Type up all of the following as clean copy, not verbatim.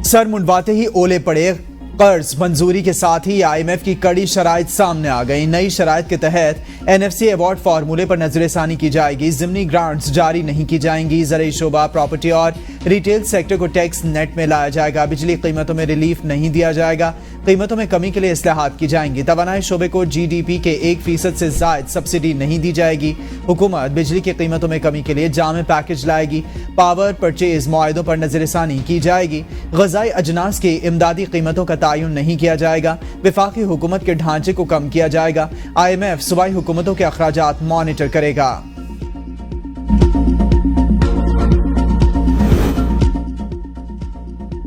Sir मुंडवाते ही ओले पड़े। कर्ज मंजूरी के साथ ही IMF की कड़ी शराइत सामने आ गई। नई शराइत के तहत NFC अवार्ड फार्मूले पर नजरसानी की जाएगी। जिमनी ग्रांट्स जारी नहीं की जाएंगी। ज़राई शोबा, प्रॉपर्टी और रिटेल सेक्टर को टैक्स नेट में लाया जाएगा। बिजली कीमतों में रिलीफ नहीं दिया जाएगा। कीमतों में कमी के लिए इस्लाहात की जाएंगी। तवानाई शोबे को GDP के 1% से जायद सब्सिडी नहीं दी जाएगी। हुकूमत बिजली की कीमतों में कमी के लिए जामे पैकेज लाएगी। पावर परचेज मुआहदों पर नजरसानी की जाएगी। ग़िज़ाई अजनास की इमदादी कीमतों का तयन नहीं किया जाएगा। वफाकी हुकूमत के ढांचे को कम किया जाएगा। IMF सूबाई हुकूमतों के अखराजात मॉनिटर करेगा।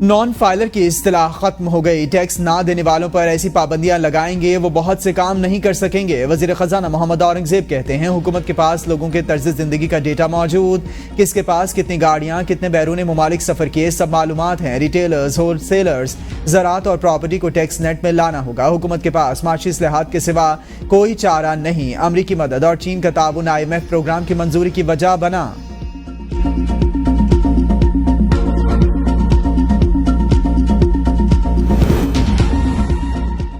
नॉन फाइलर की इस्तिलाह खत्म हो गई। टैक्स ना देने वालों पर ऐसी पाबंदियां लगाएंगे वो बहुत से काम नहीं कर सकेंगे। वजीर खजाना मोहम्मद औरंगजेब कहते हैं हुकूमत के पास लोगों के तर्ज जिंदगी का डेटा मौजूद, किसके पास कितनी गाड़ियां, कितने बैरून ममालिक सफर किए, सब मालूमात हैं। रिटेलर्स, होलसेलर्स, ज़राअत और प्रॉपर्टी को टैक्स नेट में लाना होगा। हुकूमत के पास माशी इस्लाहात के सिवा कोई चारा नहीं। अमरीकी मदद और चीन का ताउन IMF प्रोग्राम की मंजूरी की वजह बना।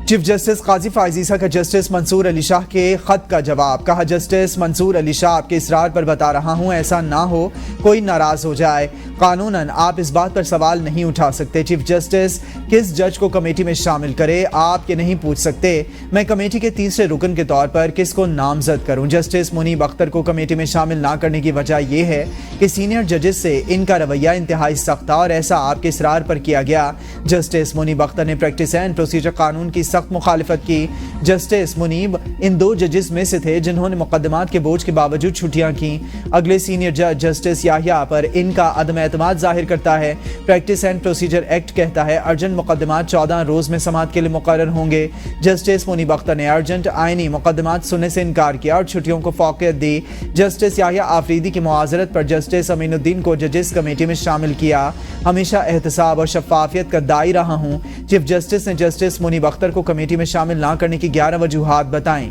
चीफ जस्टिस काजी फायजीसा का जस्टिस मंसूर अली शाह के खत का जवाब। कहा, जस्टिस मंसूर अली शाह आपके इसरार पर बता रहा हूं, ऐसा ना हो कोई नाराज हो जाए। कानूनन आप इस बात पर सवाल नहीं उठा सकते। चीफ जस्टिस किस जज को कमेटी में शामिल करे आप ये नहीं पूछ सकते। मैं कमेटी के तीसरे रुकन के तौर पर किसको नामजद करूं। जस्टिस मुनीब अख्तर को कमेटी में शामिल ना करने की वजह यह है कि सीनियर जजेस से इनका रवैया इंतहाई सख्त था और ऐसा आपके इसरार पर किया गया। जस्टिस मुनीब अख्तर ने प्रैक्टिस एंड प्रोसीजर कानून की सख्त मुखालिफत की। जस्टिस मुनीब इन 2 जजेस में से थे जिन्होंने मुकदमात के बोझ के बावजूद छुट्टियां की। अगले सीनियर जज जस्टिस याहिया पर इनका अदम एतमाद जाहिर करता है। प्रैक्टिस एंड प्रोसीजर एक्ट कहता है अर्जेंट मुकदमात 14 रोज में समाअत के लिए मुकर्रर होंगे। जस्टिस मुनीब अख्तर ने अर्जेंट आईनी मुकदमात सुनने से इनकार किया और छुट्टियों को फौकियत दी। जस्टिस याहिया आफरीदी की मुआजरत पर जस्टिस अमीनुद्दीन को जजेस कमेटी में शामिल किया। हमेशा एहतसाब और शफाफियत का दाई रहा हूं। चीफ जस्टिस ने जस्टिस मुनीब अख्तर को कमेटी में शामिल ना करने की 11 वजूहात बताई।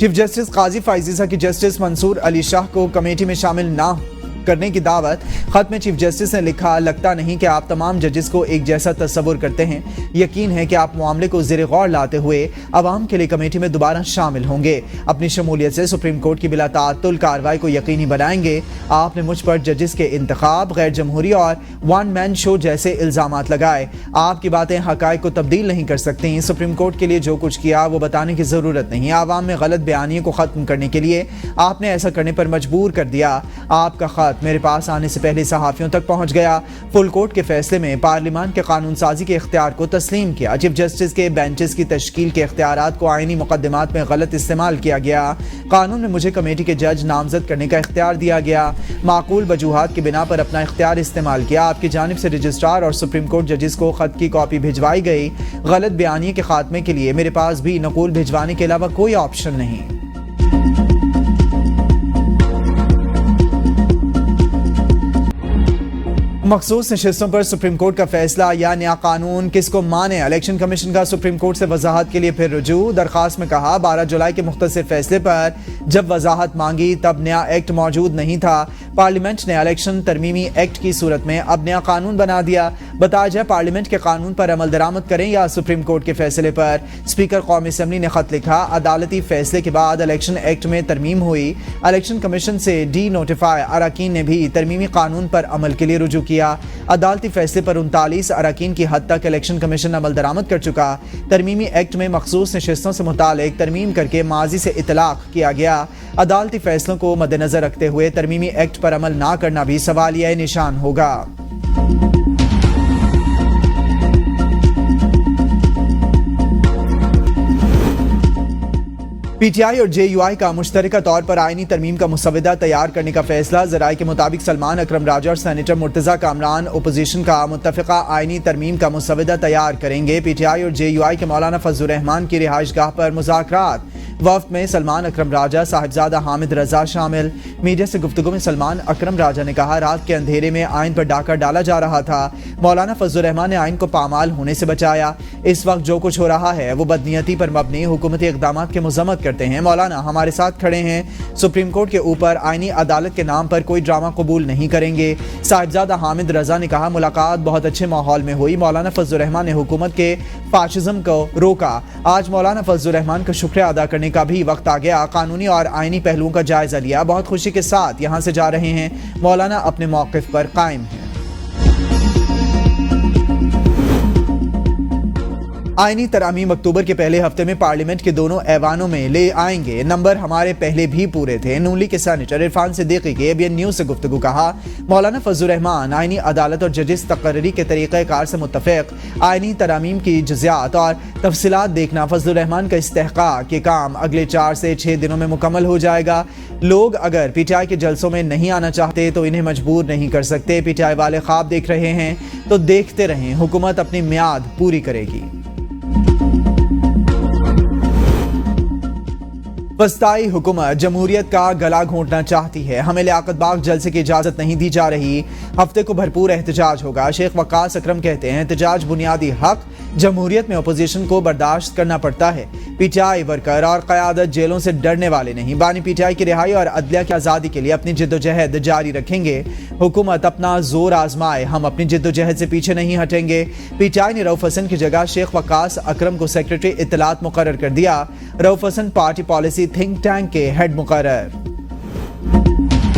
चीफ जस्टिस काजी फायजीसा की जस्टिस मंसूर अली शाह को कमेटी में शामिल ना करने की दावत। खत में चीफ जस्टिस ने लिखा, लगता नहीं कि आप तमाम जजेस को एक जैसा तस्वुर करते हैं। यकीन है कि आप मामले को ज़ेर गौर लाते हुए अवाम के लिए कमेटी में दोबारा शामिल होंगे। अपनी शमूलियत से सुप्रीम कोर्ट की बिला ताअत्तुल कार्रवाई को यकीनी बनाएंगे। आपने मुझ पर जजेस के इंतखाब, गैर जमहूरी और वन मैन शो जैसे इल्जामात लगाए। आपकी बातें हकायक को तब्दील नहीं कर सकती। सुप्रीम कोर्ट के लिए जो कुछ किया वो बताने की जरूरत नहीं। आवाम में गलत बयानी को खत्म करने के लिए आपने ऐसा करने पर मजबूर कर दिया। आपका खत मेरे पास आने से पहले सहाफियों तक पहुंच गया। फुल कोर्ट के फैसले में पार्लियामान के कानून साजी के इख्तियार को तस्लीम किया। चीफ जस्टिस के बेंचेस की तश्कील के इख्तियारात को आईनी मुकदमात में गलत इस्तेमाल किया गया। कानून में मुझे कमेटी के जज नामजद करने का इख्तियार दिया गया। माकूल वजूहात की बिना पर अपना इख्तियार इस्तेमाल किया। आपकी जानिब से रजिस्ट्रार और सुप्रीम कोर्ट जजेस को खत की कॉपी भिजवाई गई। गलत बयानी के खात्मे के लिए मेरे पास भी नकूल भिजवाने के अलावा कोई ऑप्शन नहीं। मखसूस नशिस्तों पर सुप्रीम कोर्ट का फैसला या नया कानून किसको माने। इलेक्शन कमीशन का सुप्रीम कोर्ट से वजाहत के लिए फिर रुजू। दरखास्त में कहा, 12 जुलाई के मुख्तसर फैसले पर जब वजाहत मांगी तब नया एक्ट मौजूद नहीं था। पार्लियामेंट ने इलेक्शन तरमीमी एक्ट की सूरत में अब नया कानून बना दिया। बताया जाए पार्लियामेंट के कानून पर अमल दरामद करें या सुप्रीम कोर्ट के फैसले पर। स्पीकर कौमी असम्बली ने खत लिखा, अदालती फैसले के बाद इलेक्शन एक्ट में तरमीम हुई। इलेक्शन कमीशन से डी नोटिफाई अरकान ने भी तरमीमी कानून पर अमल के लिए रुजू किया। अदालती फैसले पर 39 अरकान की हद तक इलेक्शन कमीशन अमल दरामद कर चुका। तरमीमी एक्ट में मखसूस नशिस्तों से मुतालिक तरमीम करके माजी से इतलाक किया गया। अदालती फैसलों को मद्देनजर रखते हुए तरमीमी एक्ट पर अमल ना करना भी सवालिया निशान होगा। PTI और JUI का मुश्तरका तौर पर आईनी तरमीम का मुसवदा तैयार करने का फैसला। ज़राए के मुताबिक सलमान अकरम राजा और सेनेटर मुर्तज़ा कामरान अपोजिशन का मुत्तफ़िका आईनी तरमीम का मुसवदा तैयार करेंगे। PTI और JUI के मौलाना फजलुर रहमान की रिहाइश गाह पर मुज़ाकरात। वफ़द में सलमान अकरम राजा, साहिबजादा हामिद रजा शामिल। मीडिया से गुफ्तगू में सलमान अकरम राजा ने कहा, रात के अंधेरे में आइन पर डाका डाला जा रहा था। मौलाना फजलुर रहमान ने आइन को पामाल होने से बचाया। इस वक्त जो कुछ हो रहा है वो बदनीयती पर मबनी हुकूमती इक़दामात की मज़म्मत करते हैं। मौलाना हमारे साथ खड़े हैं। सुप्रीम कोर्ट के ऊपर आईनी अदालत के नाम पर कोई ड्रामा कबूल नहीं करेंगे। साहिबजादा हामिद रजा ने कहा, मुलाकात बहुत अच्छे माहौल में हुई। मौलाना फजलुर रहमान ने हुकूमत के फाशिज्म को रोका। आज मौलाना फजलुर रहमान का शुक्रिया अदा करने का भी वक्त आ गया। कानूनी और आईनी पहलुओं का जायजा लिया। बहुत खुशी के साथ यहाँ से जा रहे हैं। मौलाना अपने मौक़िफ़ पर कायम हैं। आईनी तरमीम अक्टूबर के पहले हफ्ते में पार्लियामेंट के दोनों ऐवानों में ले आएंगे। नंबर हमारे पहले भी पूरे थे। नून लीग के सेनेटर इरफान सिद्दीकी के ABN न्यूज से गुफ्तगू कहा, मौलाना फजलुर रहमान आईनी अदालत और जजिस तकर्री के तरीक़ाकार से मुत्तफ़िक़। आईनी तरमीम की जुज़ियात और तफसीलात देखना। फजलुर रहमान का इस्तेहक़ाक़ के काम अगले 4 से 6 दिनों में मुकम्मल हो जाएगा। लोग अगर PTI के जलसों में नहीं आना चाहते तो इन्हें मजबूर नहीं कर सकते। PTI वाले ख्वाब देख रहे हैं तो देखते रहें, हुकूमत अपनी मियाद पूरी करेगी। वस्ताई हुकूमत जमहूरियत का गला घोंटना चाहती है। हमें लियाकत बाग जलसे की इजाजत नहीं दी जा रही। हफ्ते को भरपूर एहतजाज होगा। शेख वक्कास अकरम कहते हैं, एहतजाज बुनियादी हक। जमहूरियत में अपोजिशन को बर्दाश्त करना पड़ता है। PTI वर्कर और क़यादत जेलों से डरने वाले नहीं। बानी PTI की रिहाई और अदलिया की आज़ादी के लिए अपनी जिद्दोजहद जारी रखेंगे। हुकूमत अपना जोर आजमाए, हम अपनी जिद्दोजहद से पीछे नहीं हटेंगे। PTI ने रऊफ हसन की जगह शेख वक्कास अकरम को सेक्रेटरी इत्तलात मुकर्रर कर दिया। Rauf Hasan party policy think tank के हेड मुकर्रर।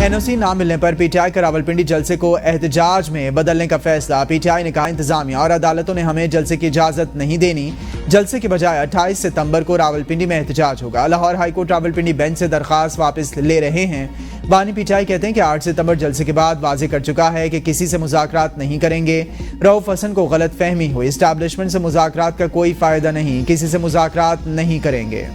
NOC ना मिलने पर PTI का रावलपिंडी जलसे को एहतजाज में बदलने का फैसला। PTI ने कहा, इंतजामिया और अदालतों ने हमें जलसे की इजाजत नहीं देनी। जलसे के बजाय 28 सितंबर को रावलपिंडी में एहतजाज होगा। लाहौर हाईकोर्ट रावलपिंडी बेंच से दरखास्त वापस ले रहे हैं। बानी PTI कहते हैं कि 8 सितंबर जलसे के बाद वाजे कर चुका है कि किसी से मुज़ाकरात नहीं करेंगे। रऊफ हसन को गलत फहमी हुई। इस्टेब्लिशमेंट से मुज़ाकरात का कोई फायदा नहीं, किसी से मुज़ाकरात नहीं करेंगे।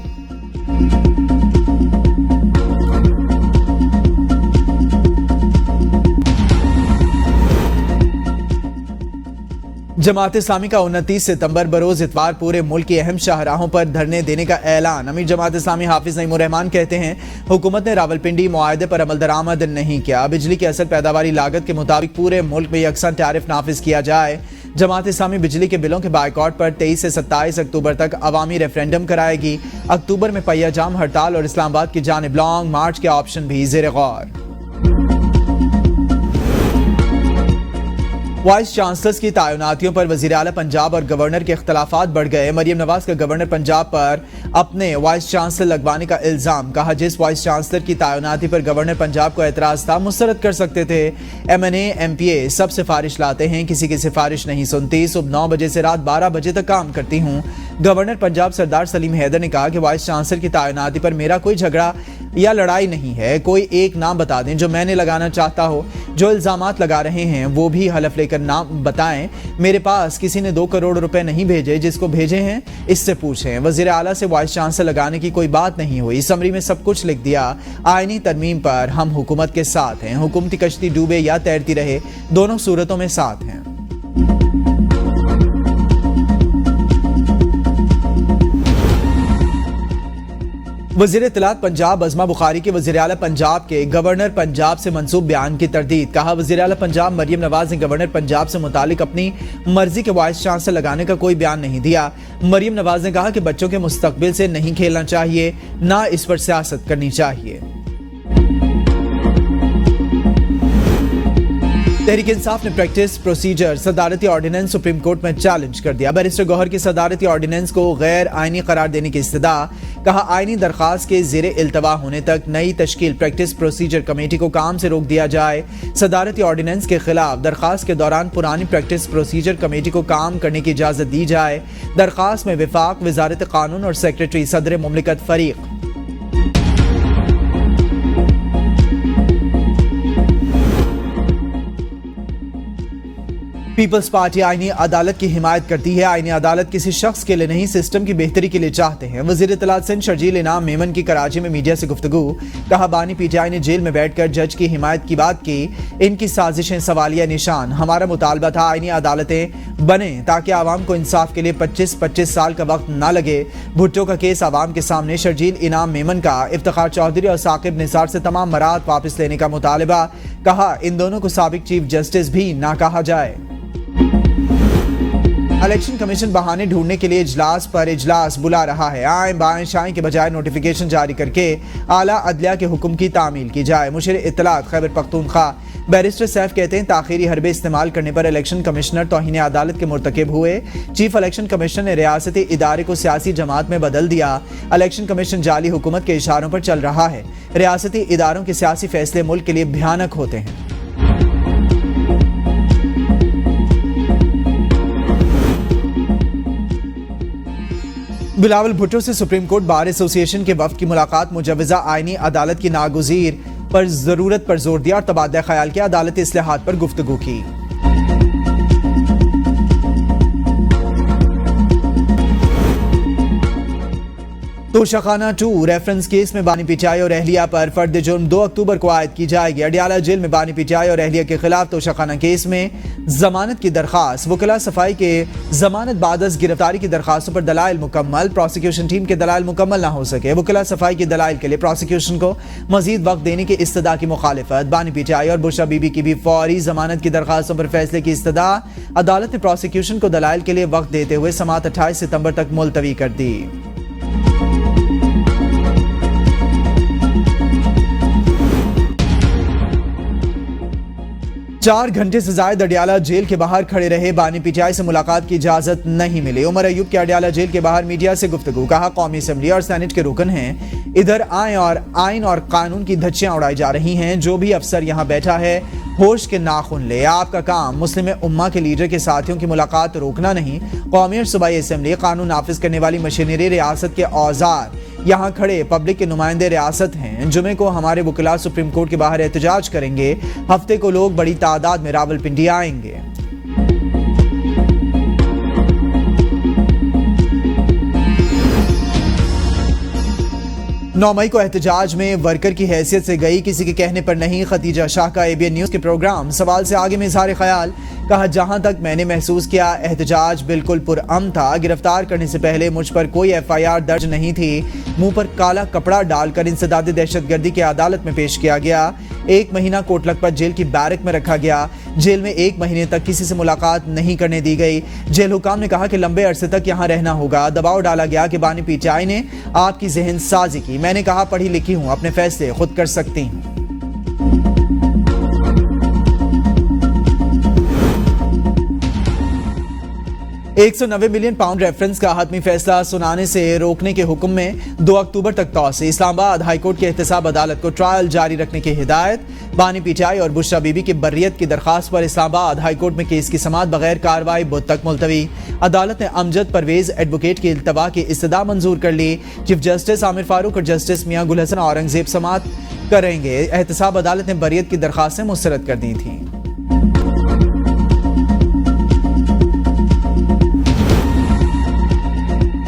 जमात इस्लामी का 29 सितंबर बरोज इतवार पूरे मुल्क की अहम शाहराहों पर धरने देने का ऐलान। अमीर जमात इस्लामी हाफिज नईमुर रहमान कहते हैं, हुकूमत ने रावलपिंडी मुआहदे पर अमल दरामद नहीं किया। बिजली की असल पैदावारी लागत के मुताबिक पूरे मुल्क में यकसा टैरिफ नाफिज किया जाए। जमात इस्लामी बिजली के बिलों के बाइकआउट पर 23 से 27 अक्टूबर तक अवामी रेफरेंडम कराएगी। अक्टूबर में पहिया जाम हड़ताल और इस्लामाबाद की जानिब लॉन्ग मार्च के ऑप्शन भी ज़ेर गौर। वाइस चांसलर्स की तैनातियों पर वज़ीर आला पंजाब और गवर्नर के इख्तलाफात बढ़ गए। मरियम नवाज का गवर्नर पंजाब पर अपने वाइस चांसलर लगवाने का इल्ज़ाम। कहा, जिस वाइस चांसलर की तैनाती पर गवर्नर पंजाब को एतराज़ था मुस्तरद कर सकते थे। MNA MPA सब सिफारिश लाते हैं, किसी की सिफारिश नहीं सुनती। सुबह 9 बजे से रात 12 बजे तक काम करती हूँ। गवर्नर पंजाब सरदार सलीम हैदर ने कहा कि वाइस चांसलर की तैनाती पर मेरा कोई झगड़ा या लड़ाई नहीं है। कोई एक नाम बता दें जो मैंने लगाना चाहता हो। जो इल्जामात लगा रहे हैं वो भी हलफ लेकर नाम बताएं। मेरे पास किसी ने 2 करोड़ रुपए नहीं भेजे, जिसको भेजे हैं इससे पूछें। वजीर आला से वाइस चांसलर लगाने की कोई बात नहीं हुई। समरी में सब कुछ लिख दिया। आईनी तरमीम पर हम हुकूमत के साथ हैं। हुकूमती कश्ती डूबे या तैरती रहे, दोनों सूरतों में साथ हैं। वज़ीर इत्तलात पंजाब अज़मा बुखारी के वज़ीर आला पंजाब के गवर्नर पंजाब से मंसूब बयान की तरदीद। कहा, वज़ीर आला पंजाब मरियम नवाज ने गवर्नर पंजाब से मुतालिक अपनी मर्जी के वाइस चांसलर लगाने का कोई बयान नहीं दिया। मरियम नवाज ने कहा कि बच्चों के मुस्तकबिल से नहीं खेलना चाहिए, ना इस पर सियासत करनी चाहिए। तहरीक इंसाफ ने प्रैक्टिस प्रोसीजर सदारती ऑर्डिनेंस सुप्रीम कोर्ट में चैलेंज कर दिया। बैरिस्टर गौहर की सदारती ऑर्डिनेंस को गैर आईनी करार देने की इस्तदा। कहा, आईनी दरखास्त के ज़ेरे इल्तवा होने तक नई तश्कील प्रैक्टिस प्रोसीजर कमेटी को काम से रोक दिया जाए। सदारती ऑर्डिनेंस के खिलाफ दरखास्त के दौरान पुरानी प्रैक्टिस प्रोसीजर कमेटी को काम करने की इजाज़त दी जाए। दरखास्त में विफाक, वजारत कानून और सेक्रेटरी सदर मुमलिकत फरीक। पीपल्स पार्टी आईनी अदालत की हिमायत करती है। आईनी अदालत किसी शख्स के लिए नहीं, सिस्टम की बेहतरी के लिए चाहते हैं। वज़ीर इत्तलात सिंध शर्जील इनाम मेमन की कराची में मीडिया से गुफ्तगू। कहा, बानी PTI ने जेल में बैठकर जज की हिमायत की बात की। इनकी साजिशें सवालिया निशान। हमारा मुतालबा था आईनी अदालतें बने ताकि आवाम को इंसाफ के लिए 25-25 साल का वक्त ना लगे। भुट्टो का केस आवाम के सामने। शर्जील इनाम मेमन का इफ्तिखार चौधरी और साकिब निसार से तमाम मराद वापस लेने का मुतालबा। कहा, इन दोनों को साबिक चीफ जस्टिस भी ना कहा जाए। इलेक्शन कमीशन बहाने ढूंढने के लिए इजलास पर इजलास बुला रहा है। आए बाएं शाएं के बजाय नोटिफिकेशन जारी करके आला अदलिया के हुक्म की तामील की जाए। मुशीर इत्तलात खैबर पख्तूनख्वा बैरिस्टर सैफ कहते हैं ताखीरी हरबे इस्तेमाल करने पर इलेक्शन कमिश्नर तौहीन अदालत के मुर्तकिब हुए। चीफ इलेक्शन कमिश्नर ने रियासती इदारे को सियासी जमात में बदल दिया। इलेक्शन कमीशन जाली हुकूमत के इशारों पर चल रहा है। रियासती इदारों के सियासी फैसले मुल्क के लिए भयानक होते हैं। बिलावल भुट्टो से सुप्रीम कोर्ट बार एसोसिएशन के वफ्द की मुलाकात। मुजव्वजा आईनी अदालत की नागुज़ीर पर जरूरत पर जोर दिया और तबादला ख्याल के अदालती इस्लाहात पर गुफ्तगू की। तोशाखाना 2 रेफरेंस केस में बानी पिचाई और अहलिया पर फर्द जुर्म 2 अक्टूबर को आयद की जाएगी। अडियाला जेल में बानी पिचाई और अहलिया के खिलाफ तोशाखाना केस में जमानत की दरखास्त। वकला सफाई के जमानत बादस गिरफ्तारी की दरखास्तों पर दलाइल मुकम्मल। प्रोसिक्यूशन टीम के दलाइल मुकम्मल ना हो सके। वकला सफाई के दलाइल के लिए प्रोसिक्यूशन को मजीद वक्त देने की इस्तदा की मुखालिफत। बानी पिचाई और बुशरा बीबी की भी फौरी जमानत की दरखास्तों पर फैसले की इस्तदा। अदालत ने प्रोसिक्यूशन को दलाइल के लिए वक्त देते हुए समाअत 28 सितंबर तक मुलतवी कर दी। चार घंटे से ज्यादा अडियाला जेल के बाहर खड़े रहे। बानी पीटीआई से मुलाकात की इजाजत नहीं मिली। उमर अयूब के अडियाला जेल के बाहर मीडिया से गुफ्तगू। कहा कौमी असेंबली और सेनेट के रुकन हैं, इधर आए और आइन और कानून की धज्जियां उड़ाई जा रही हैं। जो भी अफसर यहाँ बैठा है होश के नाखून ले। आपका काम मुस्लिम उम्मा के लीडर के साथियों की मुलाकात रोकना नहीं। कौमी और सूबाई असेंबली कानून नाफिज करने वाली मशीनरी रियासत के औजार यहाँ खड़े पब्लिक के नुमाइंदे रियासत हैं। जुमे को हमारे वकील सुप्रीम कोर्ट के बाहर एहतजाज करेंगे। हफ्ते को लोग बड़ी तादाद में रावलपिंडी आएंगे। 9 मई को एहतजाज में वर्कर की हैसियत से गई, किसी के कहने पर नहीं। खतीजा शाह का एबीएन न्यूज के प्रोग्राम सवाल से आगे में इज़हार ख्याल। कहा जहां तक मैंने महसूस किया एहतजाज बिल्कुल पुरअमन था। गिरफ्तार करने से पहले मुझ पर कोई FIR दर्ज नहीं थी। मुंह पर काला कपड़ा डालकर इंसदाद दहशतगर्दी की अदालत में पेश किया गया। 1 महीना कोटलखपत जेल की बैरक में रखा गया। जेल में 1 महीने तक किसी से मुलाकात नहीं करने दी गई। जेल हुकाम ने कहा कि लंबे अरसे तक यहाँ रहना होगा। दबाव डाला गया कि बानी पीटीआई ने आपकी जहन साजी की। मैंने कहा पढ़ी लिखी हूँ, अपने फैसले खुद कर सकती हूँ। £190 मिलियन रेफरेंस का हतमी फैसला सुनाने से रोकने के हुक्म में 2 अक्टूबर तक तौसी। इस्लामाबाद हाईकोर्ट की एहतसाब अदालत को ट्रायल जारी रखने की हिदायत। बानी पीटीआई और बुशरा बीबी की बर्रियत की दरखास्त पर इस्लामाबाद हाईकोर्ट में केस की समाअत बगैर कार्रवाई बुध तक मुलतवी। अदालत ने अमजद परवेज एडवोकेट की इल्तवा की इस्तदा मंजूर कर ली। चीफ जस्टिस आमिर फारूक और जस्टिस मियां गुल हसन औरंगजेब समाअत करेंगे। एहतसाब अदालत ने बर्रियत की दरखास्तें मुस्तरद कर दी थी।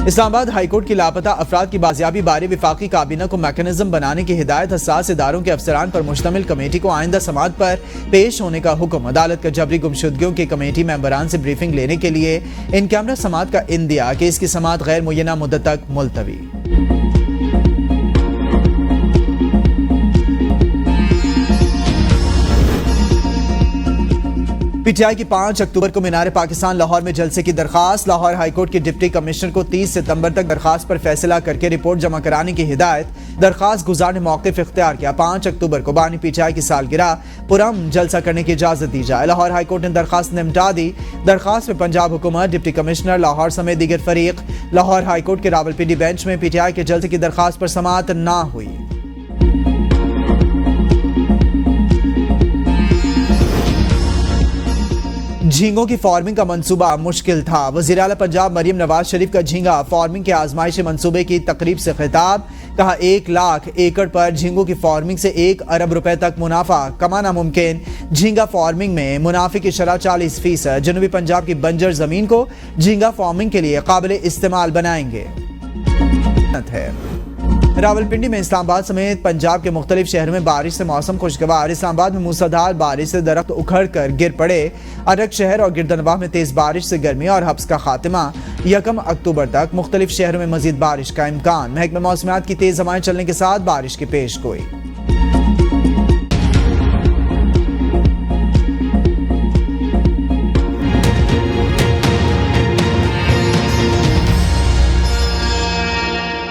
इस्लामाबाद हाईकोर्ट की लापता अफराद की बाजियाबी बारे विफाकी काबीना को मैकेनिज्म बनाने की हिदायत। हसास इदारों के अफसरान पर मुश्तमिल कमेटी को आइंदा समाअत पर पेश होने का हुक्म। अदालत का जबरी गुमशुदगियों के कमेटी मेंबरान से ब्रीफिंग लेने के लिए इन कैमरा समाअत का इंदिया कि इसकी समाअत गैर मुय्यना मुद्दत तक मुलतवी। पीटीआई की 5 अक्टूबर को मीनार पाकिस्तान लाहौर में जलसे की दरखास्त। लाहौर हाईकोर्ट के डिप्टी कमिश्नर को 30 सितंबर तक दरखास्त पर फैसला करके रिपोर्ट जमा कराने की हिदायत। दरखास्त गुजार ने मौक़िफ़ इख्तियार किया। 5 अक्टूबर को बानी पीटीआई की सालगिरह पुरअमन जलसा करने की इजाजत दी जाए। लाहौर हाईकोर्ट ने दरखास्त निपटा दी। दरखास्त में पंजाब हुकूमत, डिप्टी कमिश्नर लाहौर समेत दीगर फरीक। लाहौर हाईकोर्ट के रावलपिंडी बेंच में पीटीआई के जलसे की दरखास्त पर समाअत ना हुई। झींगों की फार्मिंग का मंसूबा मुश्किल था। वज़ीर आला पंजाब मरियम नवाज शरीफ का झींगा फार्मिंग के आजमाइशी मंसूबे की तकरीब से खिताब। कहा 1 लाख एकड़ पर झींगों की फार्मिंग से 1 अरब रुपए तक मुनाफा कमाना मुमकिन। झींगा फार्मिंग में मुनाफे की शरह 40%। जनूबी पंजाब की बंजर जमीन को झींगा फार्मिंग के लिए काबिल इस्तेमाल बनाएंगे। रावलपिंडी में इस्लामाबाद समेत पंजाब के मुख्तलिफ शहरों में बारिश से मौसम खुशगवार। इस्लामाबाद में मूसलाधार बारिश से दरख्त उखड़ कर गिर पड़े। अरक शहर और गिरदनवाह में तेज बारिश से गर्मी और हब्स का खात्मा। 1 अक्टूबर तक मुख्तलिफ शहरों में मजीद बारिश का इम्कान। महकमा मौसमियात की तेज हवाएं चलने के साथ बारिश की पेश गोई।